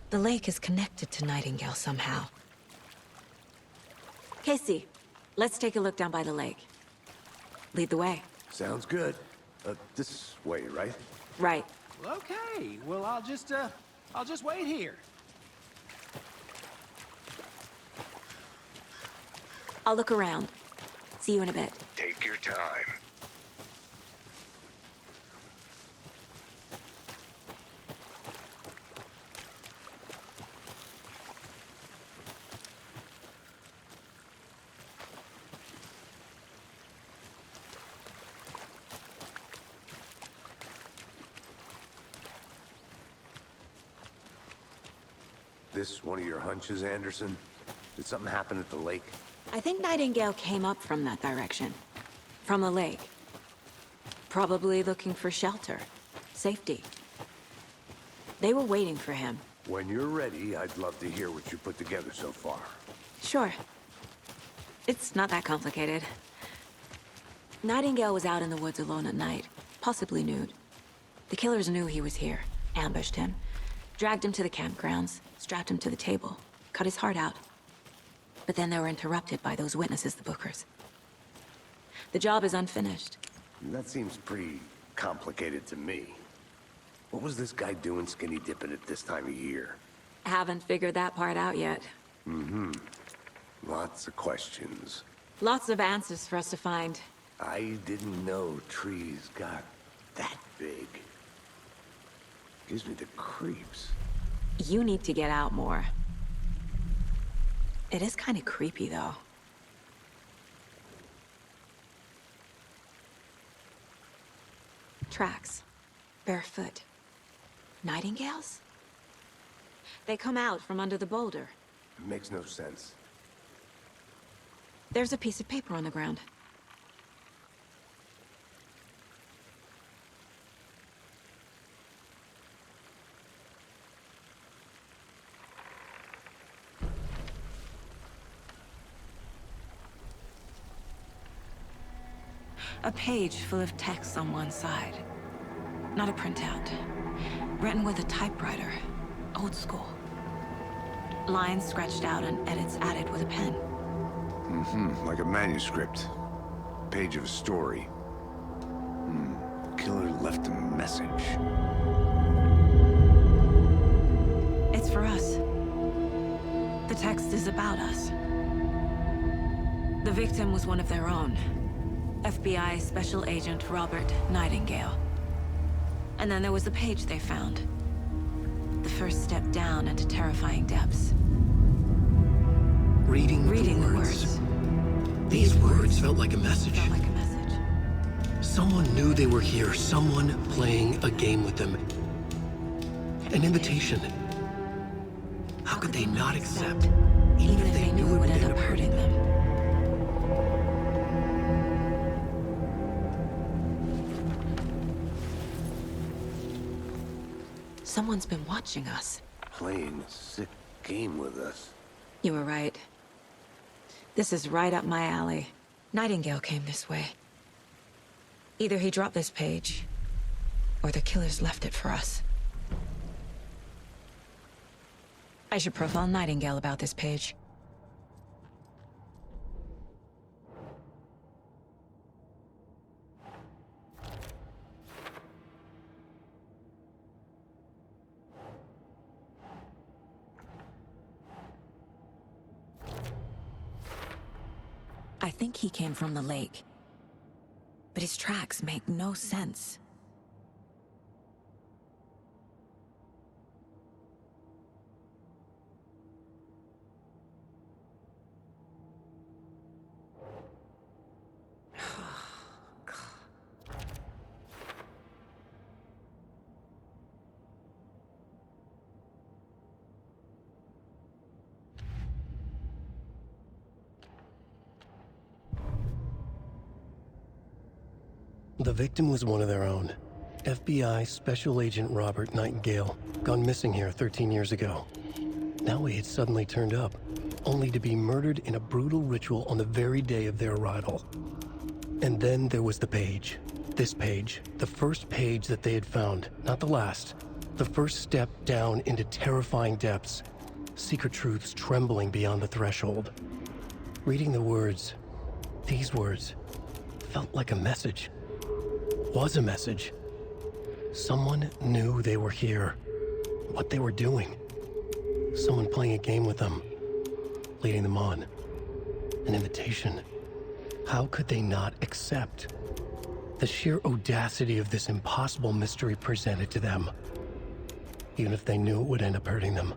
The lake is connected to Nightingale somehow. Casey, let's take a look down by the lake. Lead the way. Sounds good. This way, right? Right. Okay, well, I'll just wait here. I'll look around. See you in a bit. Take your time. This one of your hunches, Anderson? Did something happen at the lake? I think Nightingale came up from that direction. From the lake. Probably looking for shelter. Safety. They were waiting for him. When you're ready, I'd love to hear what you put together so far. Sure. It's not that complicated. Nightingale was out in the woods alone at night, possibly nude. The killers knew he was here, ambushed him, dragged him to the campgrounds, strapped him to the table, cut his heart out. But then they were interrupted by those witnesses, the Bookers. The job is unfinished. That seems pretty complicated to me. What was this guy doing skinny dipping at this time of year? Haven't figured that part out yet. Mm-hmm. Lots of questions. Lots of answers for us to find. I didn't know trees got that big. Gives me the creeps. You need to get out more. It is kind of creepy, though. Tracks. Barefoot. Nightingales? They come out from under the boulder. It makes no sense. There's a piece of paper on the ground. A page full of text on one side. Not a printout. Written with a typewriter. Old school. Lines scratched out and edits added with a pen. Mm-hmm, like a manuscript. Page of a story. Killer left a message. It's for us. The text is about us. The victim was one of their own. FBI Special Agent Robert Nightingale. And then there was the page they found. The first step down into terrifying depths. Reading the words. These words felt like a message. Felt like a message. Someone knew they were here, someone playing a game with them. An invitation. How could they not accept, even if they knew it would end up hurting them? Someone's been watching us. Playing a sick game with us. You were right. This is right up my alley. Nightingale came this way. Either he dropped this page, or the killers left it for us. I should profile Nightingale about this page. I think he came from the lake. But his tracks make no sense. The victim was one of their own. FBI Special Agent Robert Nightingale, gone missing here 13 years ago. Now he had suddenly turned up, only to be murdered in a brutal ritual on the very day of their arrival. And then there was the page. This page, the first page that they had found, not the last. The first step down into terrifying depths, secret truths trembling beyond the threshold. Reading the words, these words, felt like a message. Was a message. Someone knew they were here, what they were doing. Someone playing a game with them, leading them on. An invitation. How could they not accept? The sheer audacity of this impossible mystery presented to them, even if they knew it would end up hurting them.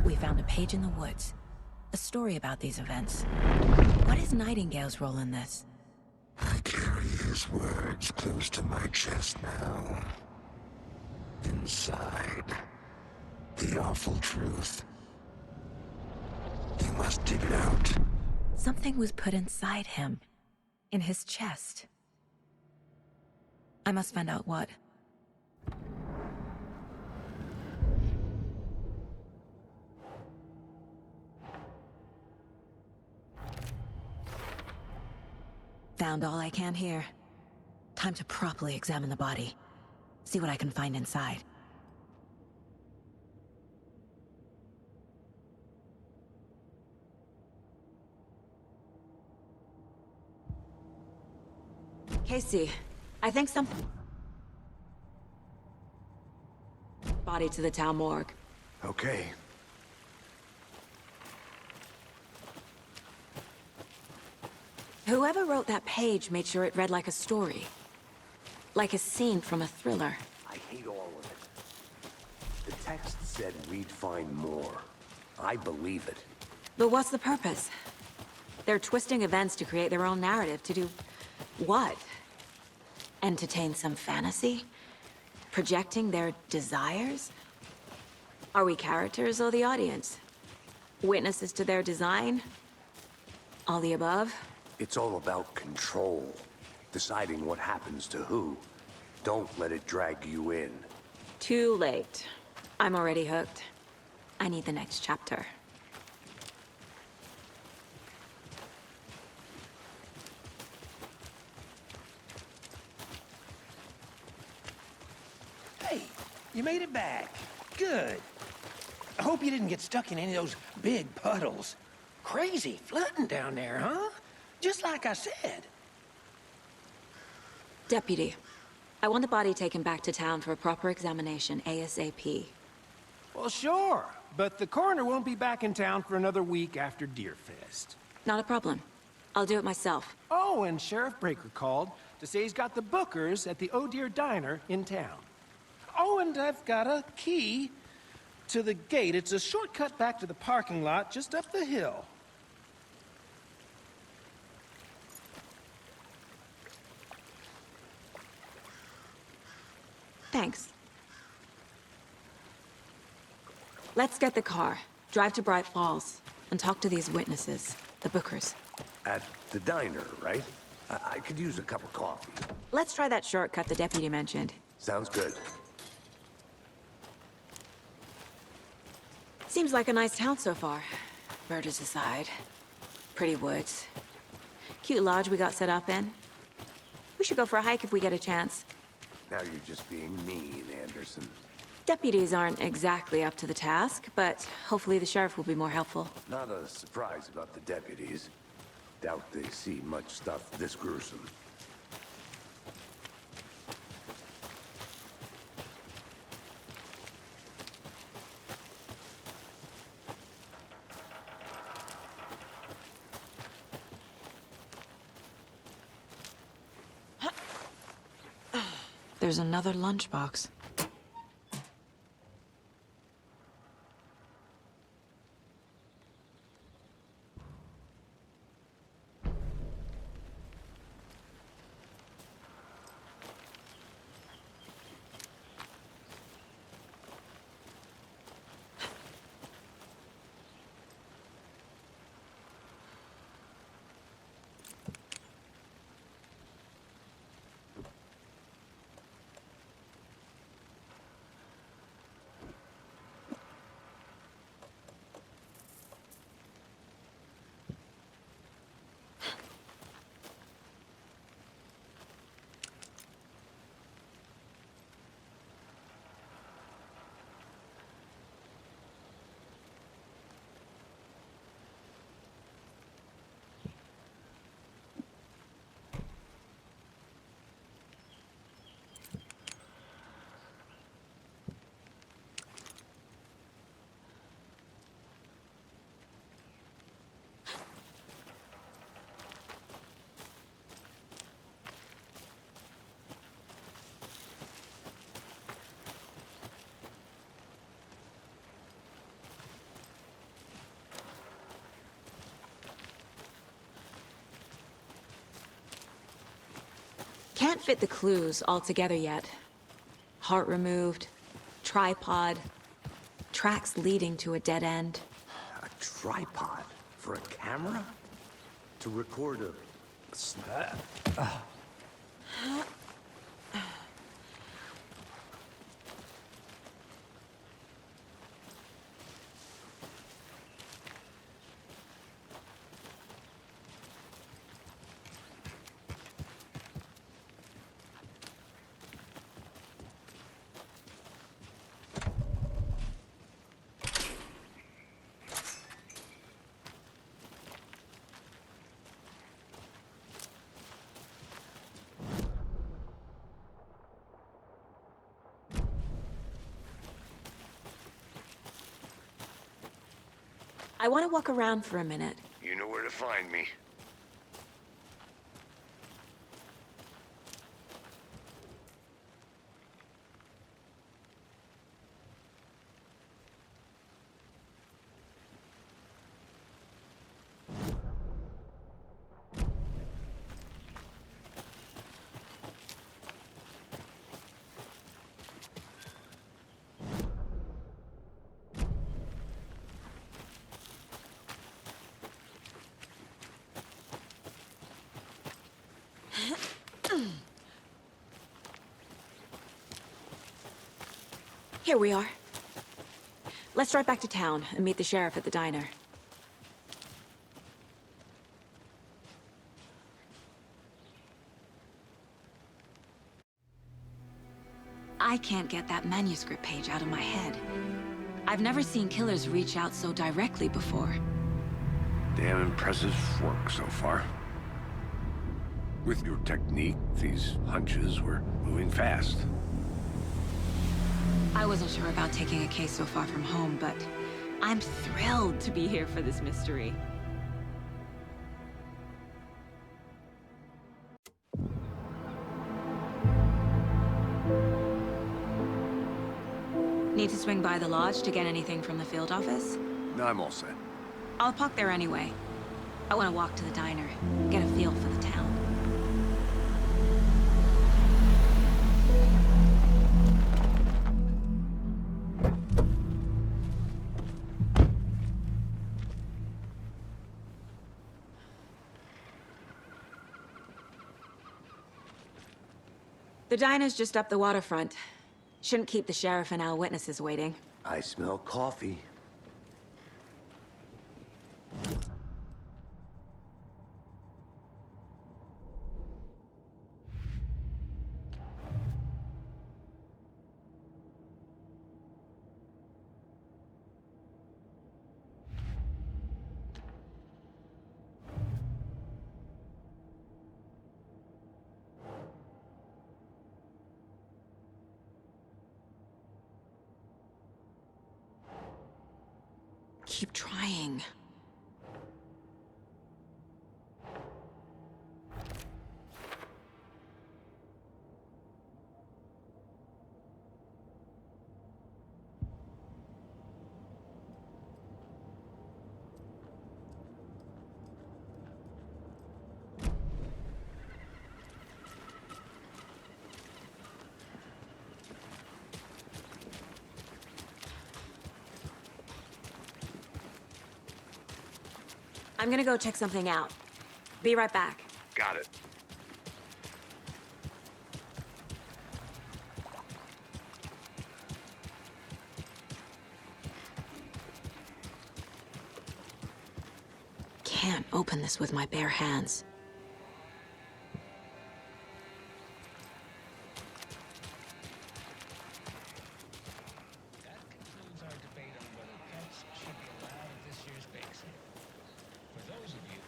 We found a page in the woods. A story about these events. What is Nightingale's role in this? I carry his words close to my chest now. Inside, the awful truth. You must dig it out. Something was put inside him. In his chest. I must find out what. Found all I can here. Time to properly examine the body. See what I can find inside. Casey, I think something... Body to the town morgue. Okay. Whoever wrote that page made sure it read like a story. Like a scene from a thriller. I hate all of it. The text said we'd find more. I believe it. But what's the purpose? They're twisting events to create their own narrative to do... what? Entertain some fantasy? Projecting their desires? Are we characters or the audience? Witnesses to their design? All the above? It's all about control. Deciding what happens to who. Don't let it drag you in. Too late. I'm already hooked. I need the next chapter. Hey, you made it back. Good. I hope you didn't get stuck in any of those big puddles. Crazy flooding down there, huh? Just like I said. Deputy, I want the body taken back to town for a proper examination ASAP. Well, sure, but the coroner won't be back in town for another week after Deerfest. Not a problem. I'll do it myself. Oh, and Sheriff Breaker called to say he's got the Bookers at the Oh Dear Diner in town. Oh, and I've got a key to the gate. It's a shortcut back to the parking lot just up the hill. Thanks. Let's get the car, drive to Bright Falls, and talk to these witnesses, the Bookers. At the diner, right? I could use a cup of coffee. Let's try that shortcut the deputy mentioned. Sounds good. Seems like a nice town so far. Murders aside. Pretty woods. Cute lodge we got set up in. We should go for a hike if we get a chance. Now you're just being mean, Anderson. Deputies aren't exactly up to the task, but hopefully the sheriff will be more helpful. Not a surprise about the deputies. Doubt they see much stuff this gruesome. There's another lunchbox. can't fit the clues all together yet. Heart removed, tripod, tracks leading to a dead end. A tripod for a camera? To record a snap? I want to walk around for a minute. You know where to find me. Here we are. Let's drive back to town and meet the sheriff at the diner. I can't get that manuscript page out of my head. I've never seen killers reach out so directly before. Damn impressive work so far. With your technique, these hunches were moving fast. I wasn't sure about taking a case so far from home, but I'm thrilled to be here for this mystery. Need to swing by the lodge to get anything from the field office? No, I'm all set. I'll park there anyway. I want to walk to the diner, get a feel for the town. The diner's just up the waterfront. Shouldn't keep the sheriff and our witnesses waiting. I smell coffee. Keep trying. I'm gonna go check something out. Be right back. Got it. Can't open this with my bare hands. That concludes our debate on whether pets should be allowed at this year's bake sale. For those of you...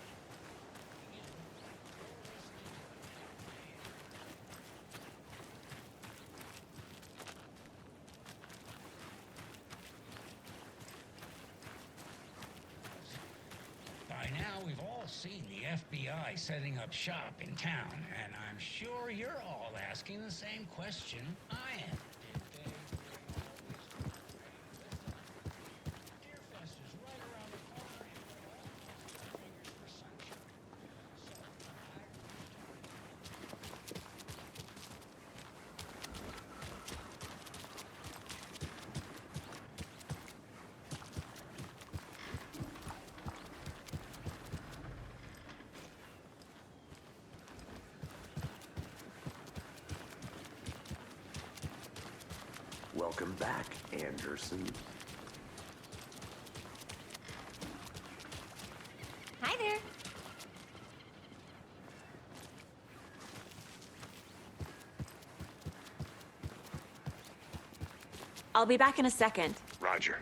By now, we've all seen the FBI setting up shop in town, and I'm sure you're all asking the same question I am. Deerfest is right around the corner, and we're all crossing our fingers for sunshine. So, Welcome back, Anderson. Hi there. I'll be back in a second. Roger.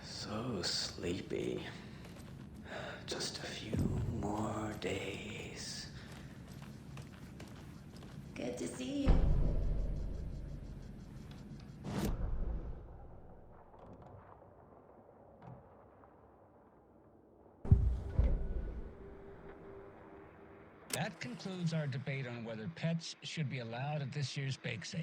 So sleepy. Just a few more days. Good to see you. That concludes our debate on whether pets should be allowed at this year's bake sale.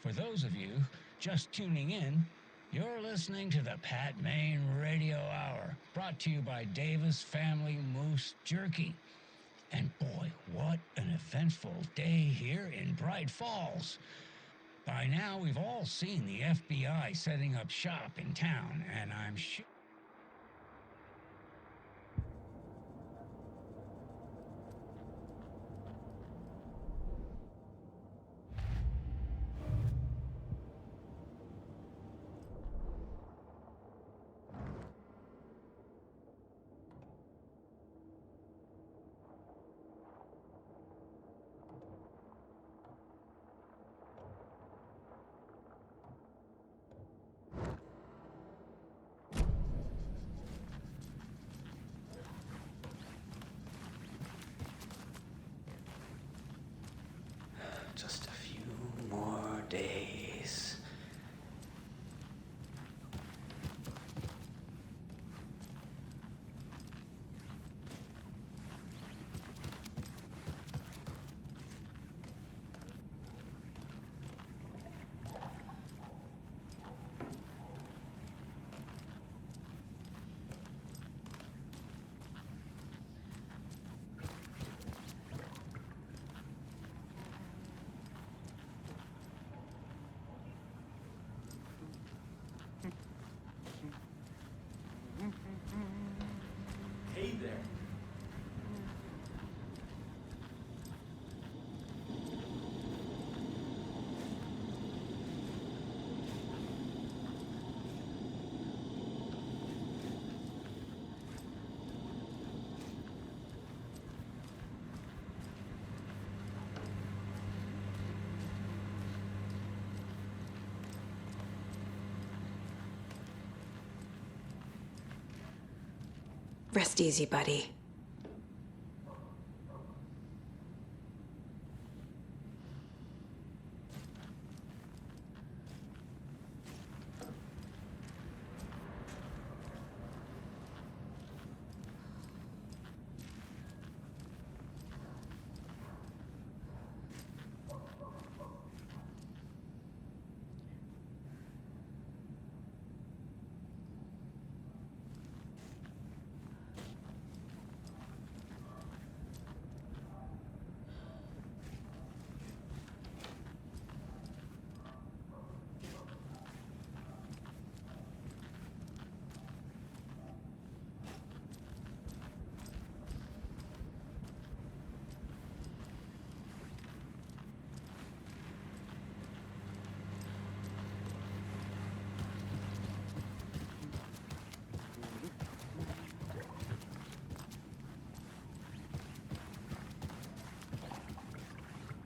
For those of you just tuning in, you're listening to the Pat Maine Radio Hour, brought to you by Davis Family Moose Jerky. And boy, what an eventful day here in Bright Falls. By now, we've all seen the FBI setting up shop in town, and I'm sure... Just a few more days. Hey there. Rest easy, buddy.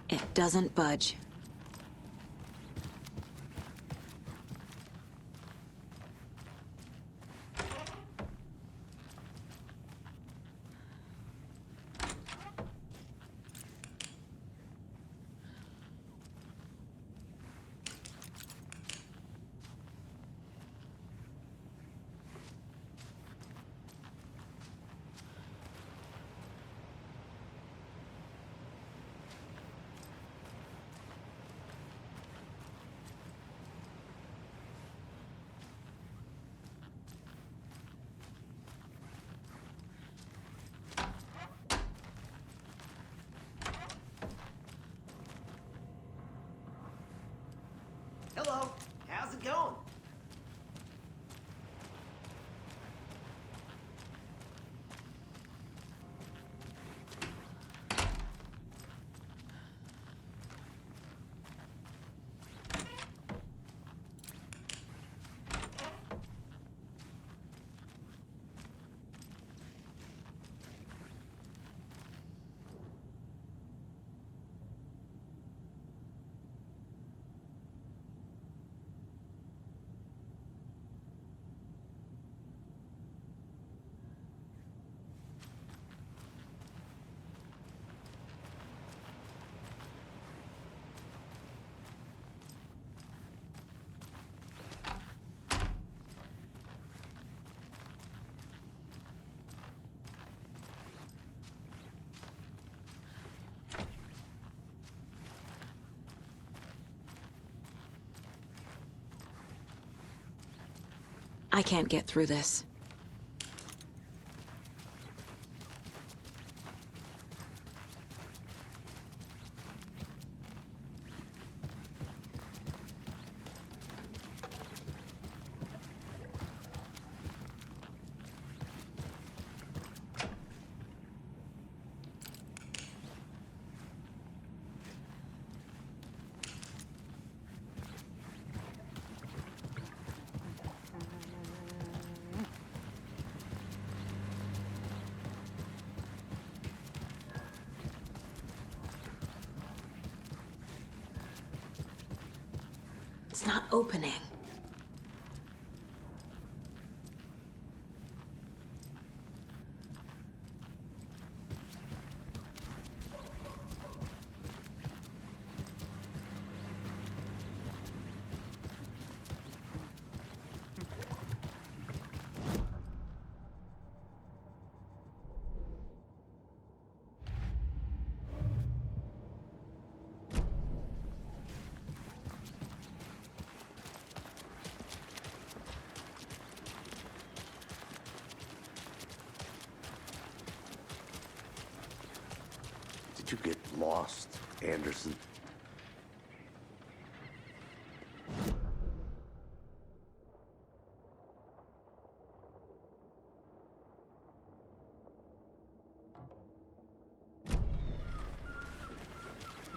It doesn't budge. Hello. How's it going? I can't get through this. It's not opening. Did you get lost, Anderson?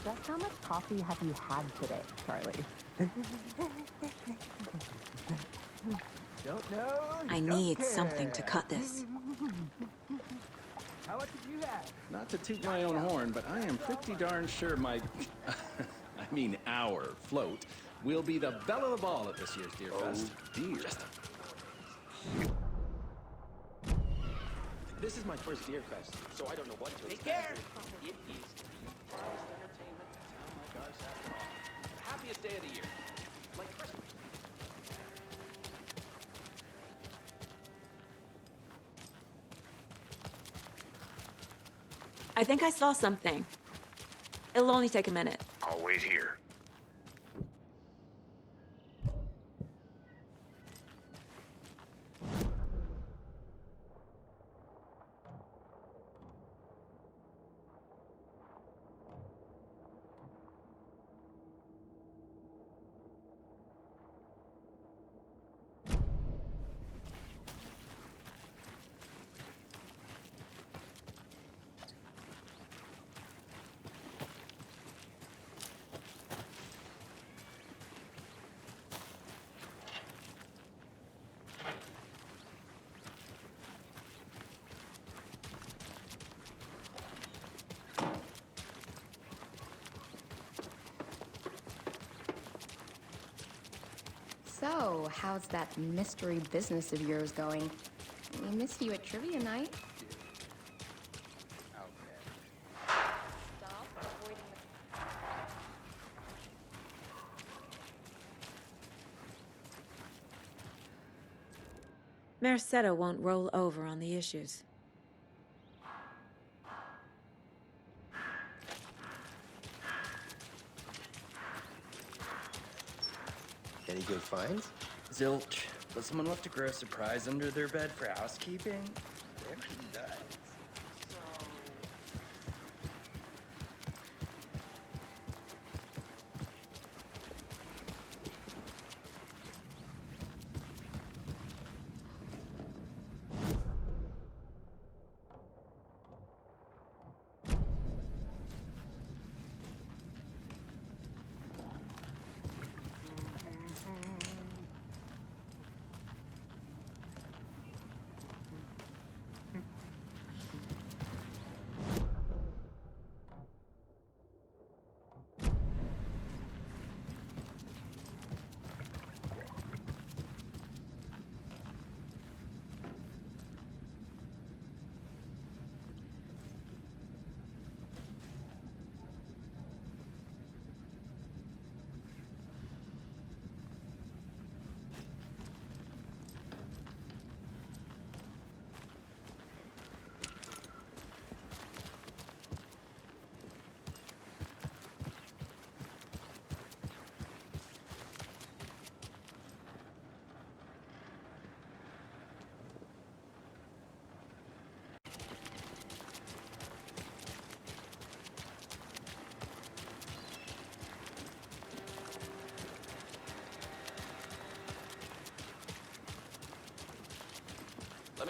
Just how much coffee have you had today, Charlie? Don't know. I need something to cut this. How much did you have? Not to toot my own horn, but I am pretty darn sure my, I mean our float will be the belle of the ball at this year's Deer Fest. Dear. This is my first Deer Fest, so I don't know what to expect. Take care! It is the best entertainment in a town like ours after all. The happiest day of the year. Like Christmas. I think I saw something. It'll only take a minute. I'll wait here. So, how's that mystery business of yours going? We missed you at trivia night. Stop avoiding Merced won't roll over on the issues. Any good finds? Zilch, but someone left a gross surprise under their bed for housekeeping? They're nuts.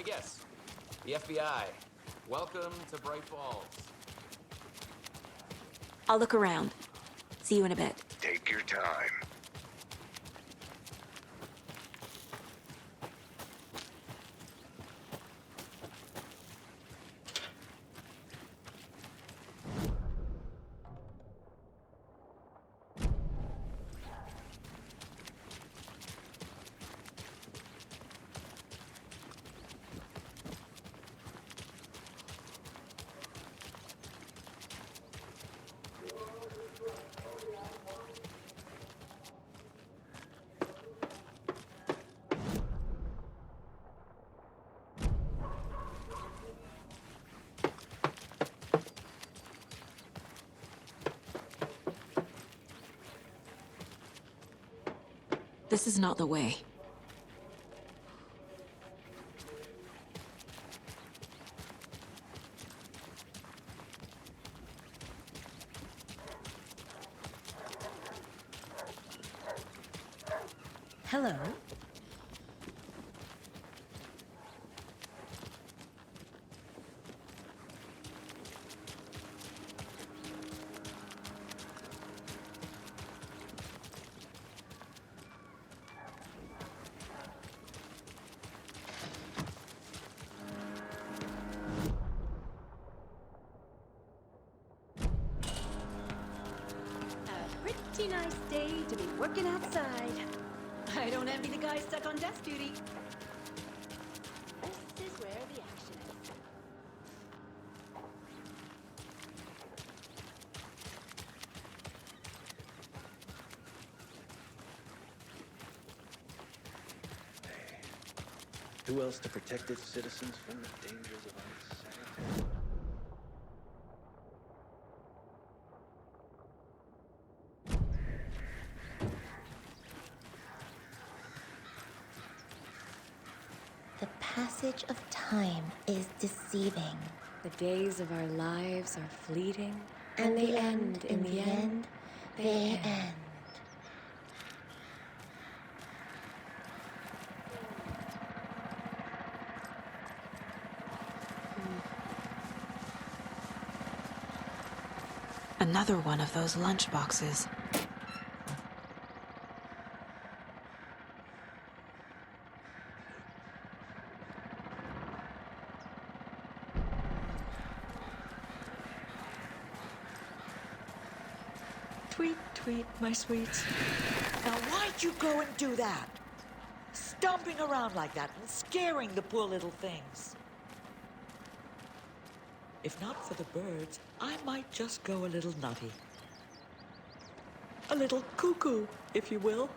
guess. The FBI. Welcome to Bright Falls. I'll look around. See you in a bit. Take your time. This is not the way. Hello. Pretty nice day to be working outside. I don't envy the guy stuck on desk duty. This is where the action is. Who else to protect its citizens from the dangers of unsanitary? The passage of time is deceiving. The days of our lives are fleeting. And they end, in the end, they end. Another one of those lunch boxes. Tweet, tweet, my sweets. Now why'd you go and do that? Stomping around like that and scaring the poor little things. If not for the birds, I might just go a little nutty. A little cuckoo, if you will.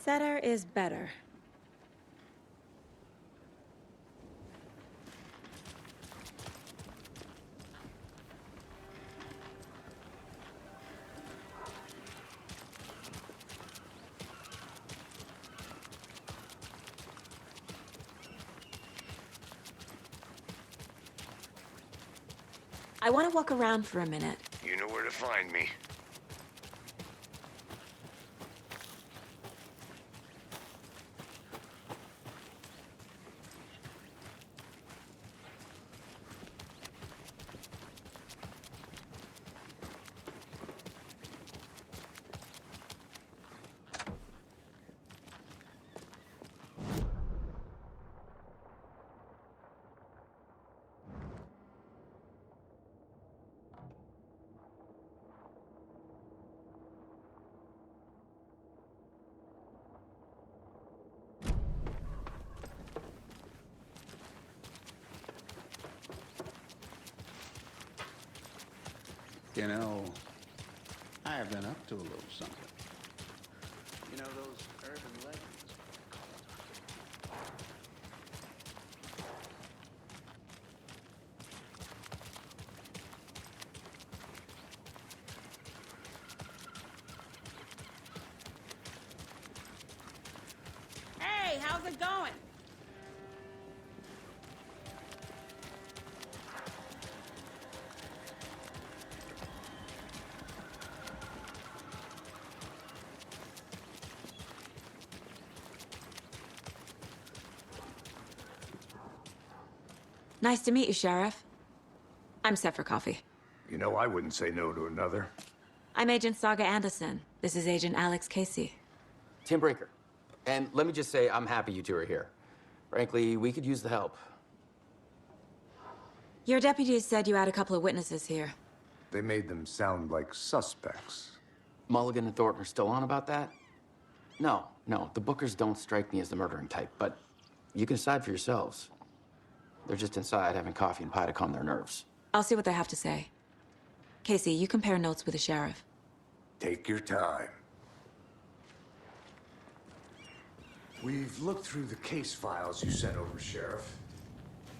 Better is better. I want to walk around for a minute. You know where to find me. You know, I have been up to a little something. You know those urban legends? How's it going? Nice to meet you, Sheriff. I'm set for coffee. You know, I wouldn't say no to another. I'm Agent Saga Anderson. This is Agent Alex Casey. Tim Breaker. And let me just say, I'm happy you two are here. Frankly, we could use the help. Your deputies said you had a couple of witnesses here. They made them sound like suspects. Mulligan and Thornton are still on about that? No, the Bookers don't strike me as the murdering type, but you can decide for yourselves. They're just inside having coffee and pie to calm their nerves. I'll see what they have to say. Casey, you compare notes with the sheriff. Take your time. We've looked through the case files you sent over, Sheriff.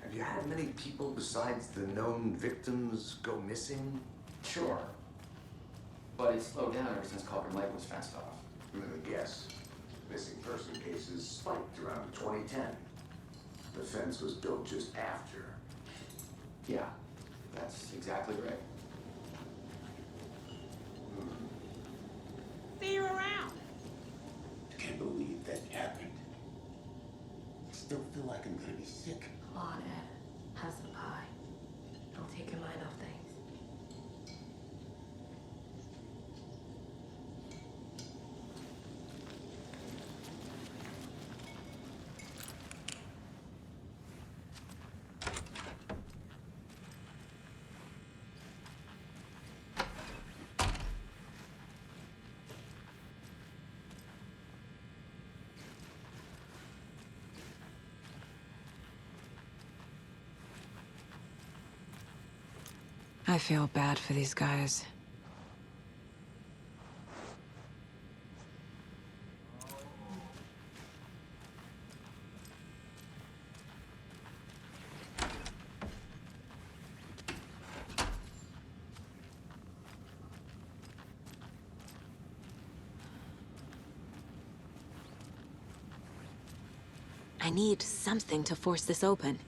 Have you had many people besides the known victims go missing? Sure. But it's slowed down ever since Culver Lake was fenced off. Let me guess. Missing person cases spiked around 2010. The fence was built just after. Yeah, that's exactly right. See you around. Can't believe that happened. Still feel like I'm gonna be sick. Come on, Ed. Have some pie. It'll take your mind off things. I feel bad for these guys. I need something to force this open.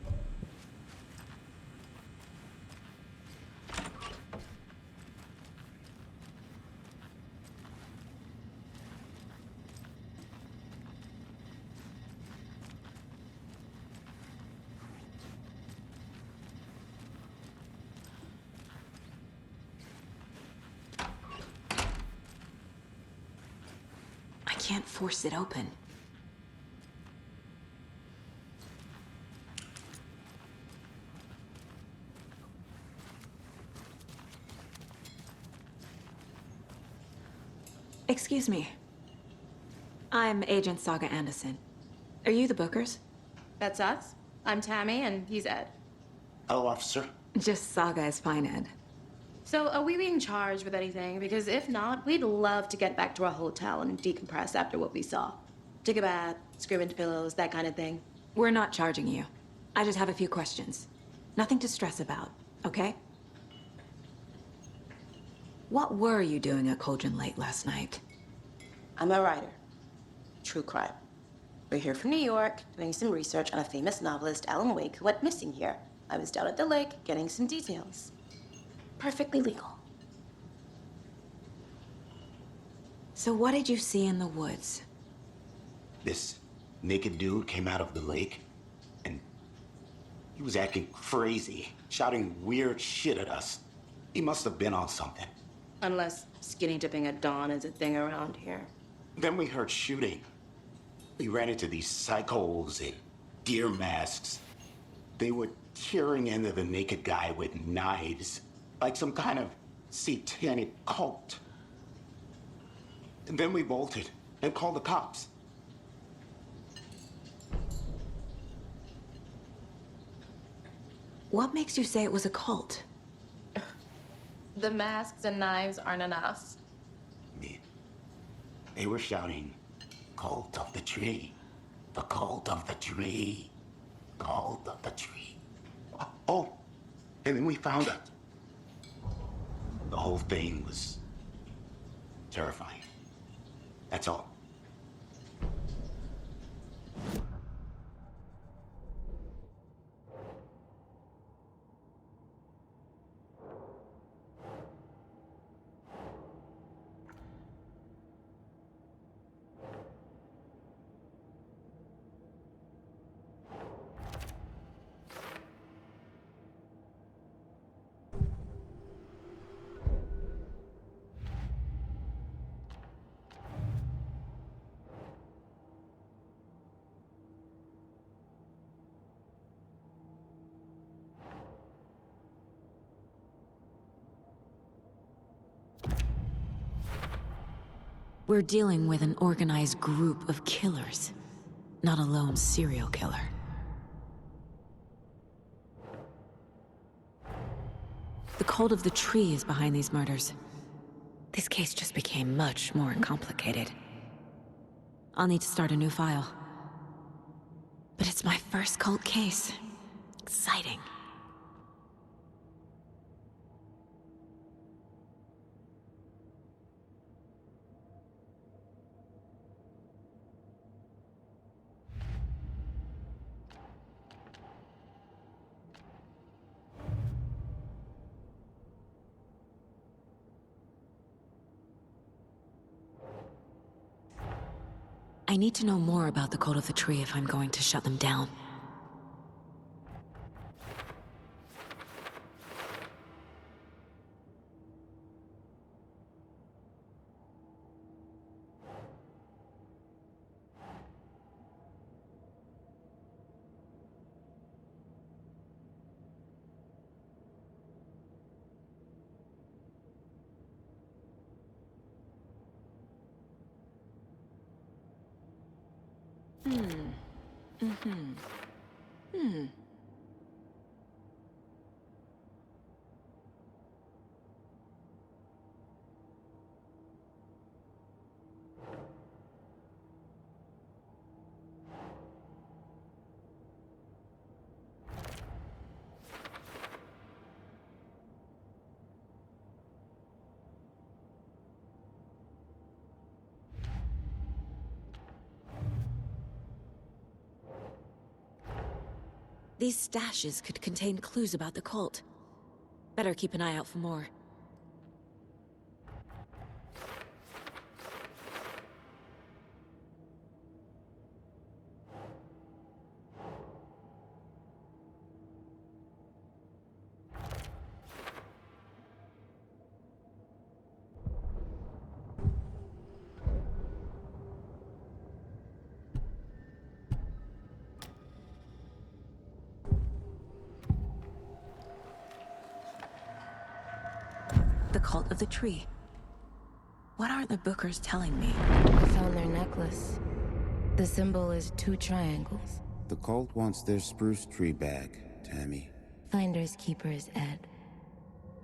I can't force it open. Excuse me. I'm Agent Saga Anderson. Are you the Bookers? That's us. I'm Tammy, and he's Ed. Hello, officer. Just Saga is fine, Ed. So, are we being charged with anything? Because if not, we'd love to get back to our hotel and decompress after what we saw. Take a bath, scream into pillows, that kind of thing. We're not charging you. I just have a few questions. Nothing to stress about, okay? What were you doing at Cauldron Lake last night? I'm a writer. True crime. We're here from New York, doing some research on a famous novelist, Alan Wake, who went missing here. I was down at the lake, getting some details. Perfectly legal. So what did you see in the woods? This naked dude came out of the lake, and he was acting crazy, shouting weird shit at us. He must have been on something. Unless skinny dipping at dawn is a thing around here. Then we heard shooting. We ran into these psychos in deer masks. They were tearing into the naked guy with knives, like some kind of satanic cult. And then we bolted and called the cops. What makes you say it was a cult? The masks and knives aren't enough. They were shouting, "Cult of the tree, the cult of the tree, cult of the tree." Oh, and then we found it. The whole thing was terrifying. That's all. We're dealing with an organized group of killers, not a lone serial killer. The cult of the tree is behind these murders. This case just became much more complicated. I'll need to start a new file. But it's my first cult case. Exciting. I need to know more about the cult of the tree if I'm going to shut them down. These stashes could contain clues about the cult. Better keep an eye out for more. The cult of the tree. What are the Bookers telling me? I found their necklace. The symbol is 2 triangles. The cult wants their spruce tree back, Tammy. Finders keepers, Ed.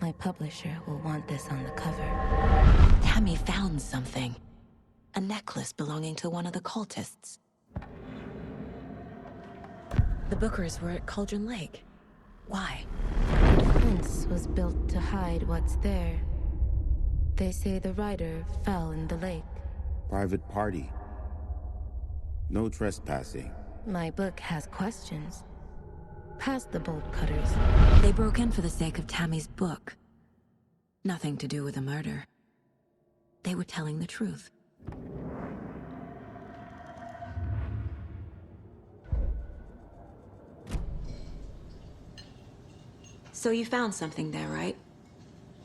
My publisher will want this on the cover. Tammy found something. A necklace belonging to one of the cultists. The Bookers were at Cauldron Lake. Why? The fence was built to hide what's there. They say the rider fell in the lake. Private party. No trespassing. My book has questions. Past the bolt cutters. They broke in for the sake of Tammy's book. Nothing to do with the murder. They were telling the truth. So you found something there, right?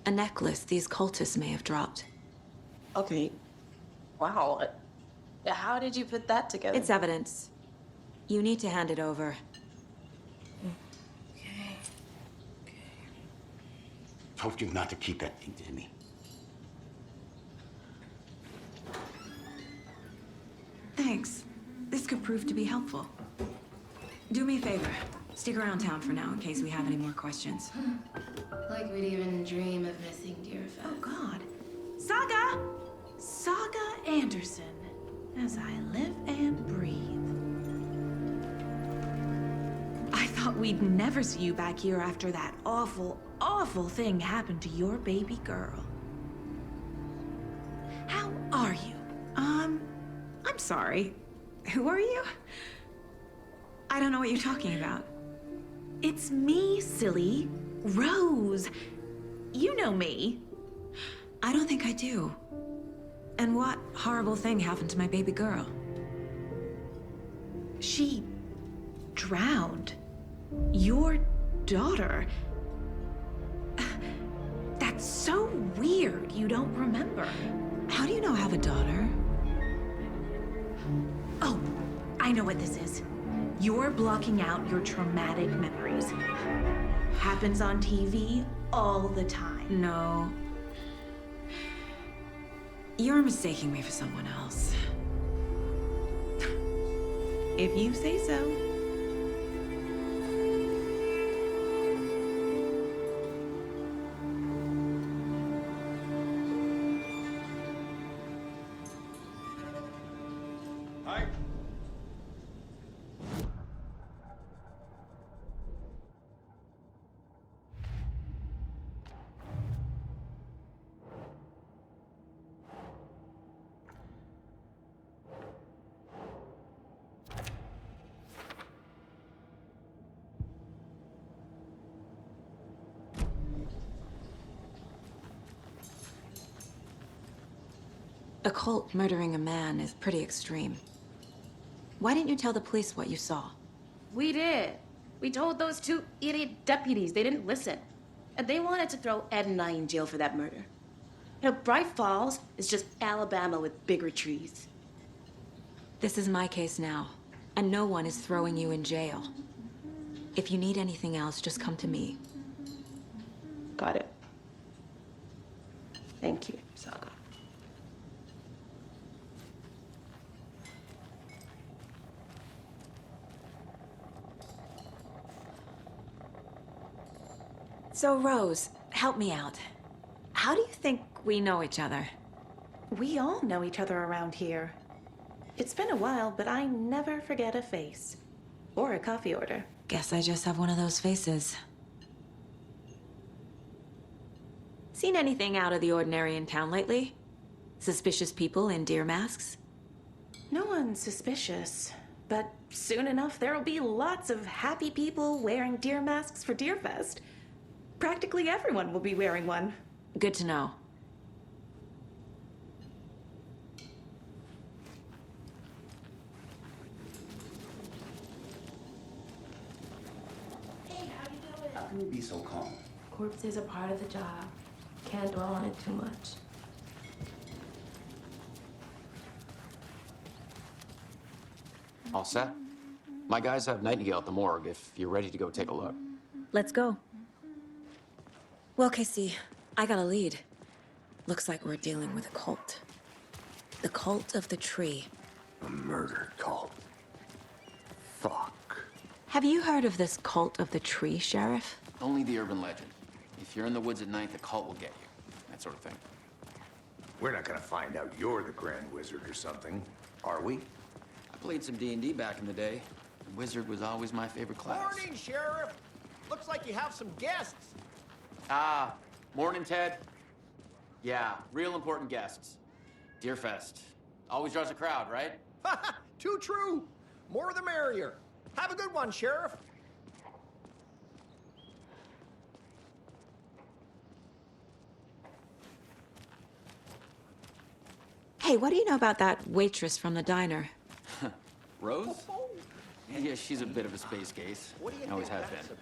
A necklace these cultists may have dropped. Okay. Wow. How did you put that together? It's evidence. You need to hand it over. Okay. Told you not to keep that thing, Tammy. Thanks. This could prove to be helpful. Do me a favor. Stick around town for now in case we have any more questions. Like we'd even dream of missing dear friends. Oh, God. Saga! Saga Anderson. As I live and breathe. I thought we'd never see you back here after that awful, awful thing happened to your baby girl. How are you? I'm sorry. Who are you? I don't know what you're talking about. It's me, silly. Rose. You know me. I don't think I do. And what horrible thing happened to my baby girl? She drowned. Your daughter. That's so weird you don't remember. How do you know I have a daughter? Oh, I know what this is. You're blocking out your traumatic memories. Happens on TV all the time. No. You're mistaking me for someone else. If you say so. Hi. A cult murdering a man is pretty extreme. Why didn't you tell the police what you saw? We did. We told those two idiot deputies. They didn't listen. And they wanted to throw Ed and I in jail for that murder. You know, Bright Falls is just Alabama with bigger trees. This is my case now, and no one is throwing you in jail. If you need anything else, just come to me. Got it. Thank you, Saga. So, Rose, help me out. How do you think we know each other? We all know each other around here. It's been a while, but I never forget a face. Or a coffee order. Guess I just have one of those faces. Seen anything out of the ordinary in town lately? Suspicious people in deer masks? No one's suspicious. But soon enough, there'll be lots of happy people wearing deer masks for Deerfest. Practically everyone will be wearing one. Good to know. How can you be so calm? Corpses are part of the job. Can't dwell on it too much. All set? My guys have Nightingale at the morgue if you're ready to go take a look. Let's go. Well, Casey, I got a lead. Looks like we're dealing with a cult. The cult of the tree. A murder cult. Fuck. Have you heard of this cult of the tree, Sheriff? Only the urban legend. If you're in the woods at night, the cult will get you. That sort of thing. We're not gonna find out you're the Grand Wizard or something, are we? I played some D&D back in the day. Wizard was always my favorite class. Morning, Sheriff. Looks like you have some guests. Ah, morning, Ted. Yeah, real important guests. Deerfest. Always draws a crowd, right? Too true. More the merrier. Have a good one, Sheriff. Hey, what do you know about that waitress from the diner? Rose? Yeah, she's a bit of a space case. Always has been.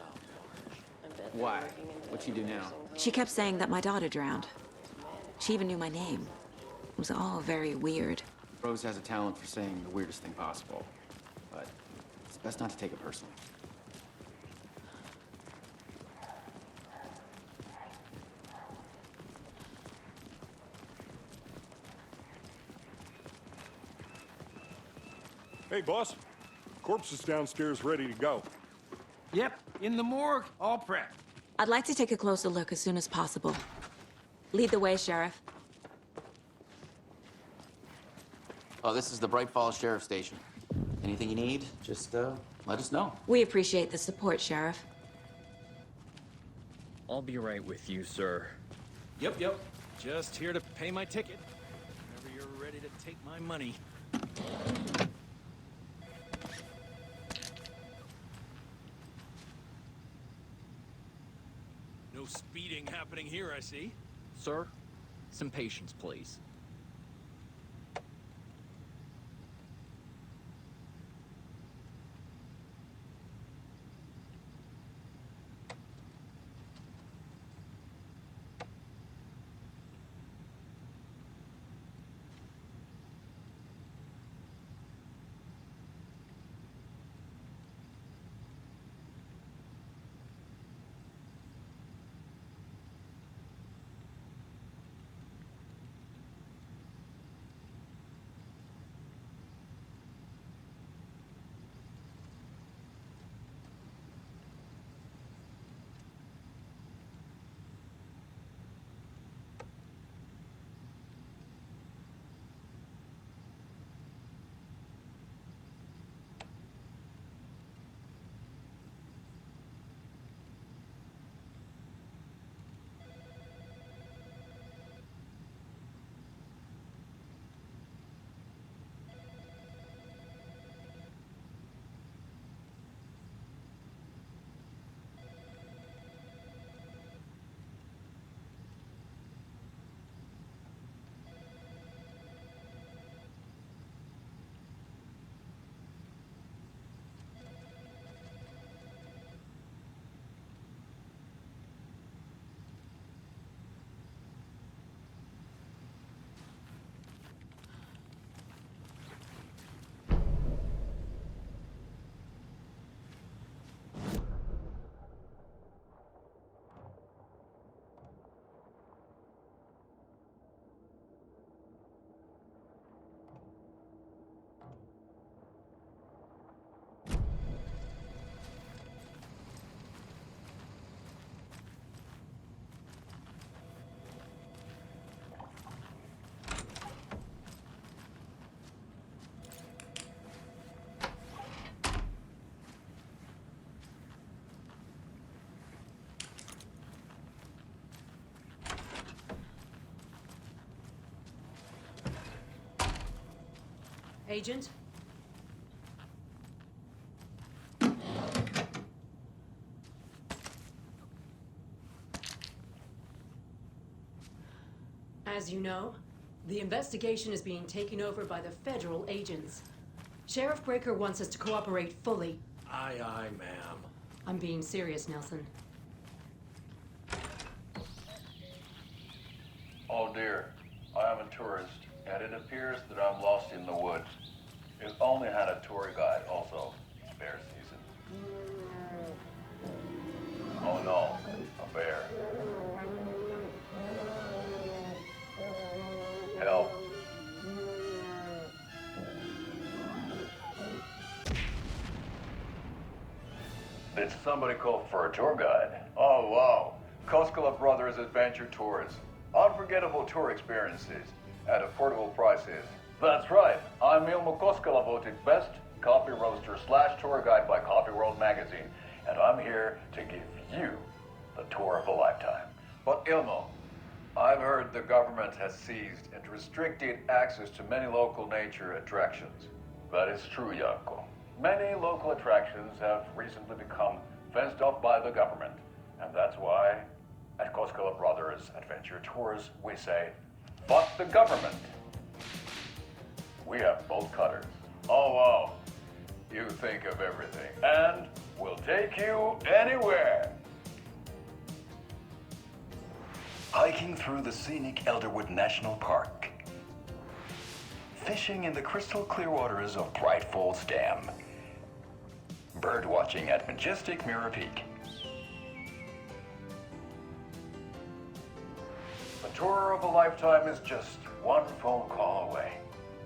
Why? What'd she do now? She kept saying that my daughter drowned. She even knew my name. It was all very weird. Rose has a talent for saying the weirdest thing possible. But it's best not to take it personally. Hey, boss. Corpse is downstairs ready to go. Yep, in the morgue, all prepped. I'd like to take a closer look as soon as possible. Lead the way, Sheriff. Oh, this is the Bright Falls Sheriff Station. Anything you need, just let us know. We appreciate the support, Sheriff. I'll be right with you, sir. Yep. Just here to pay my ticket. Whenever you're ready to take my money. No speeding happening here, I see. Sir, some patience, please. Agent? As you know, the investigation is being taken over by the federal agents. Sheriff Breaker wants us to cooperate fully. Aye, aye, ma'am. I'm being serious, Nelson. Oh dear, I am a tourist, and it appears that I'm lost in the woods. If only had a tour guide also. Bear season. Oh no, a bear. Help. Did somebody call for a tour guide? Oh wow, Koskela Brothers Adventure Tours. Unforgettable tour experiences at affordable prices. That's right, I'm Ilmo Koskela, voted best coffee roaster / tour guide by Coffee World magazine, and I'm here to give you the tour of a lifetime. But Ilmo, I've heard the government has seized and restricted access to many local nature attractions. That is true, Janko. Many local attractions have recently become fenced off by the government, and that's why at Koskela Brothers Adventure Tours we say, fuck the government. We have bolt cutters. Oh wow, you think of everything, and we'll take you anywhere. Hiking through the scenic Elderwood National Park. Fishing in the crystal clear waters of Bright Falls Dam. Bird watching at majestic Mirror Peak. The tour of a lifetime is just one phone call away.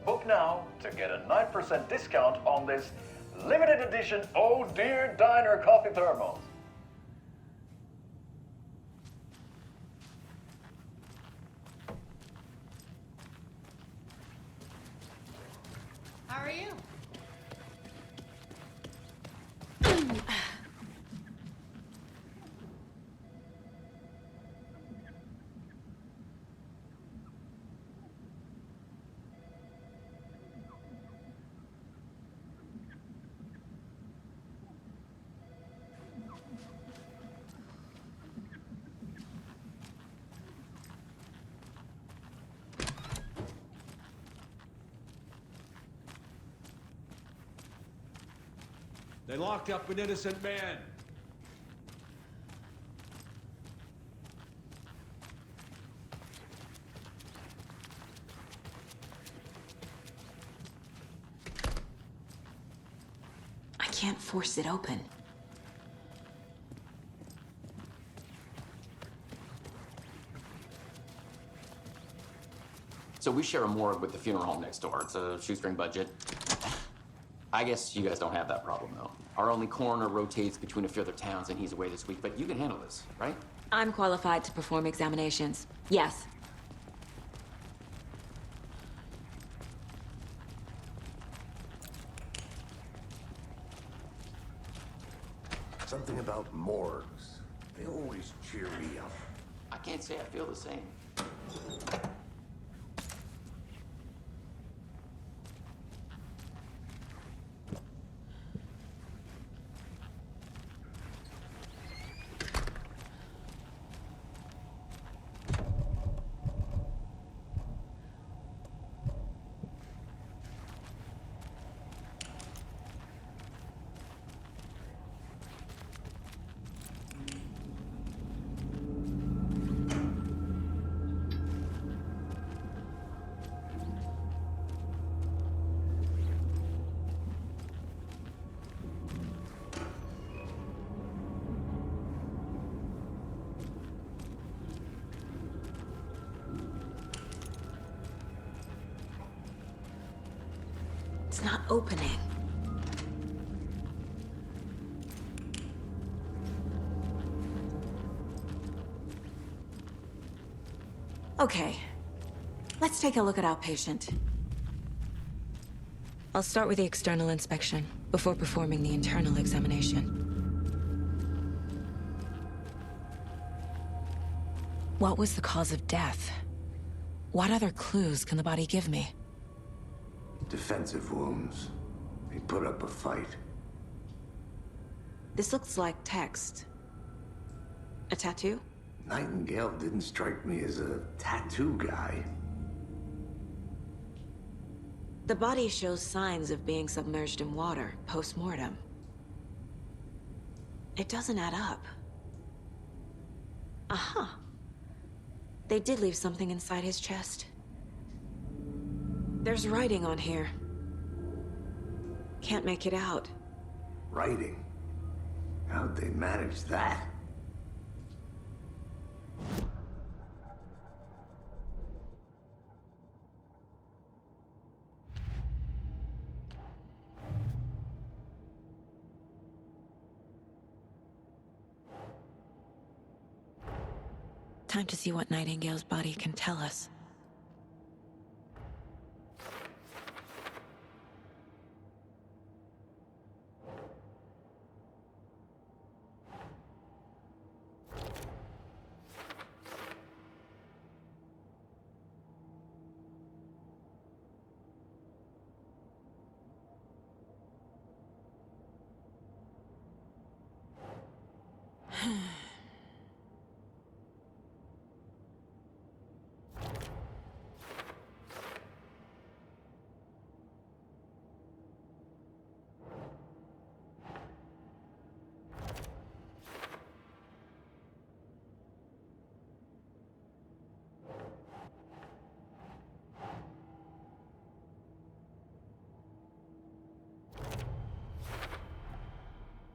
Book now to get a 9% discount on this limited edition Oh Dear Diner coffee thermos. How are you? They locked up an innocent man. I can't force it open. So we share a morgue with the funeral home next door. It's a shoestring budget. I guess you guys don't have that problem, though. Our only coroner rotates between a few other towns, and he's away this week, but you can handle this, right? I'm qualified to perform examinations. Yes. Something about morgues. They always cheer me up. I can't say I feel the same. It's not opening. Okay. Let's take a look at our patient. I'll start with the external inspection before performing the internal examination. What was the cause of death? What other clues can the body give me? Defensive wounds. He put up a fight. This looks like text. A tattoo? Nightingale didn't strike me as a tattoo guy. The body shows signs of being submerged in water, post-mortem. It doesn't add up. Aha. They did leave something inside his chest. There's writing on here. Can't make it out. Writing? How'd they manage that? Time to see what Nightingale's body can tell us.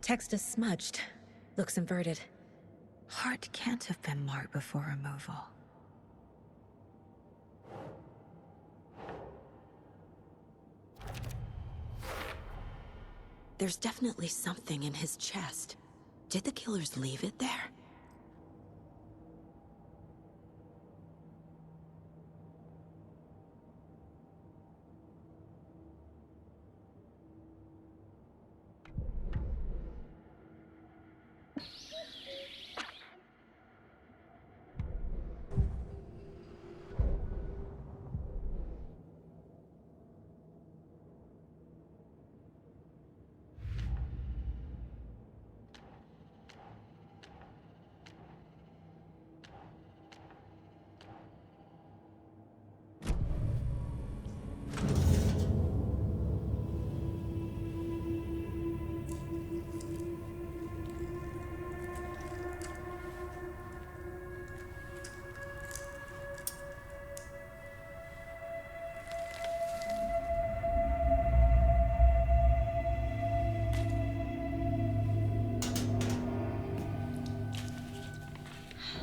Text is smudged. Looks inverted. Heart can't have been marked before removal. There's definitely something in his chest. Did the killers leave it there?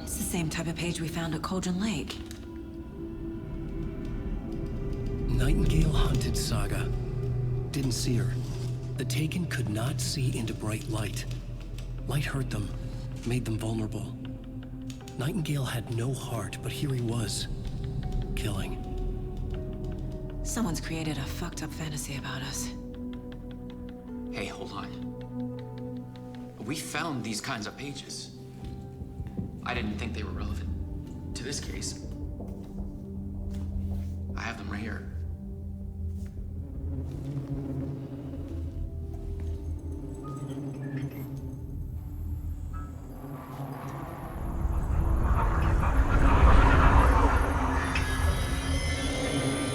Same type of page we found at Cauldron Lake. Nightingale hunted Saga. Didn't see her. The Taken could not see into bright light. Light hurt them, made them vulnerable. Nightingale had no heart, but here he was, killing. Someone's created a fucked up fantasy about us. Hey, hold on. We found these kinds of pages. I didn't think they were relevant to this case. I have them right here.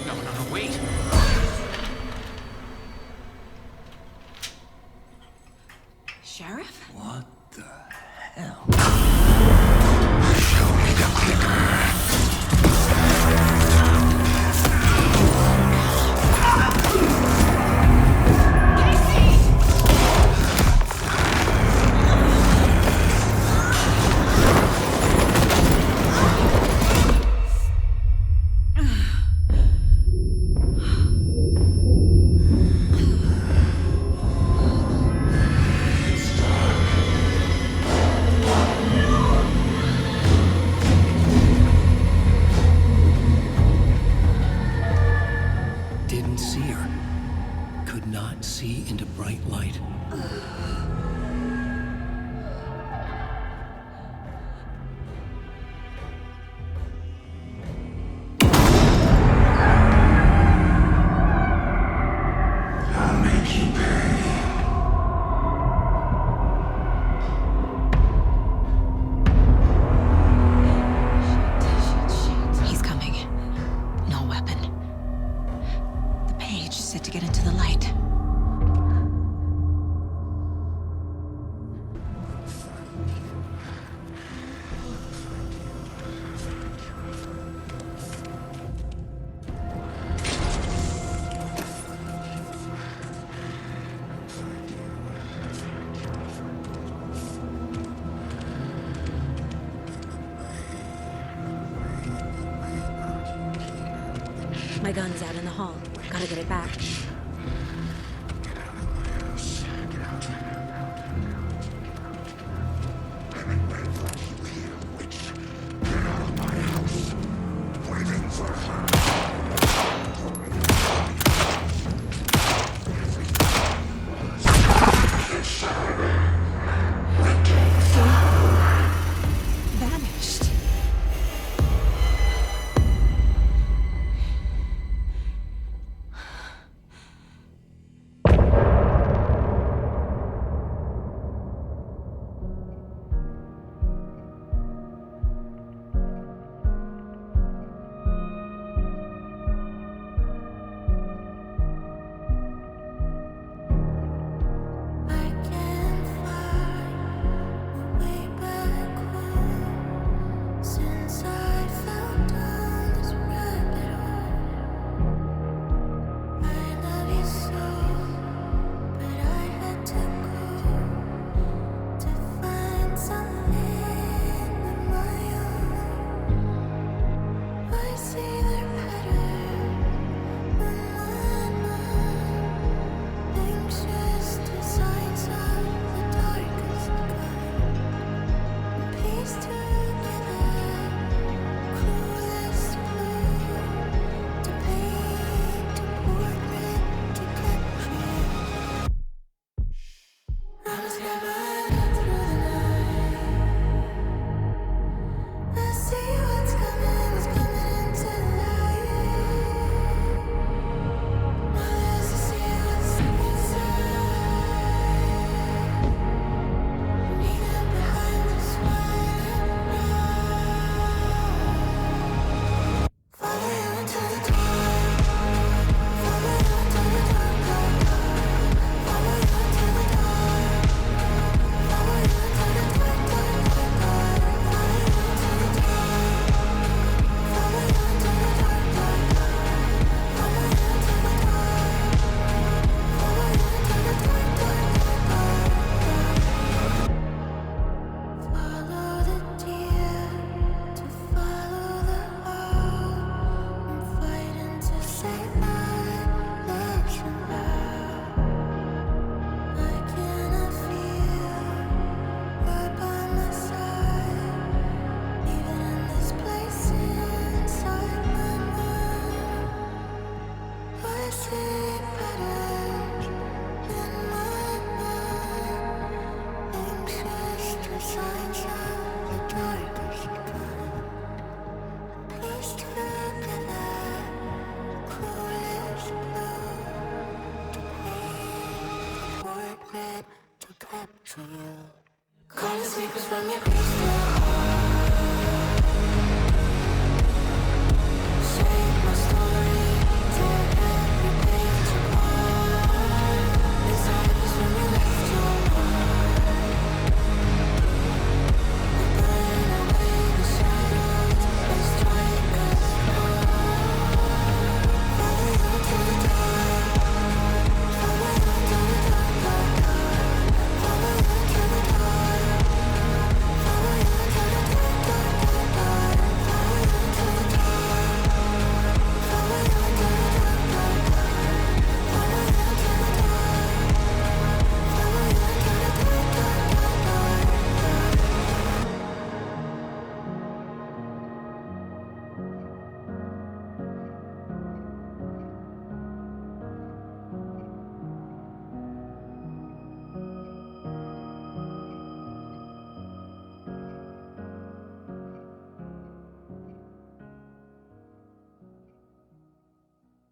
No, wait! Sheriff? What the hell? My gun's out in the hall. Gotta get it back. Vanished. Since I fell down this rabbit hole, I love you so, but I had to go to find something of my own. I see their pattern in my mind, anxious designs of the darkest kind, pieced together. Cruelest blue to paint a portrait to capture. I was gathered through the night. I see what's coming into the light. Others to see what's inside. Neither behind this wire. Follow you into the dark. Follow you into the dark, dark, dark. Follow you into the dark. Follow you into the dark, dark, dark, dark. Follow you into the dark. Follow you into the dark, dark, dark. Follow you into the dark. Follow you into the dark, dark, dark, dark. Follow the deer to follow the owl. I'm fighting to save my legs somehow. I cannot feel right by my side, even in this place inside my mind. I see patterns in my mind, anxious designs of the darkest kind, pieced together, cruelest blue to paint a portrait to capture you. Call the secrets from your crystal heart.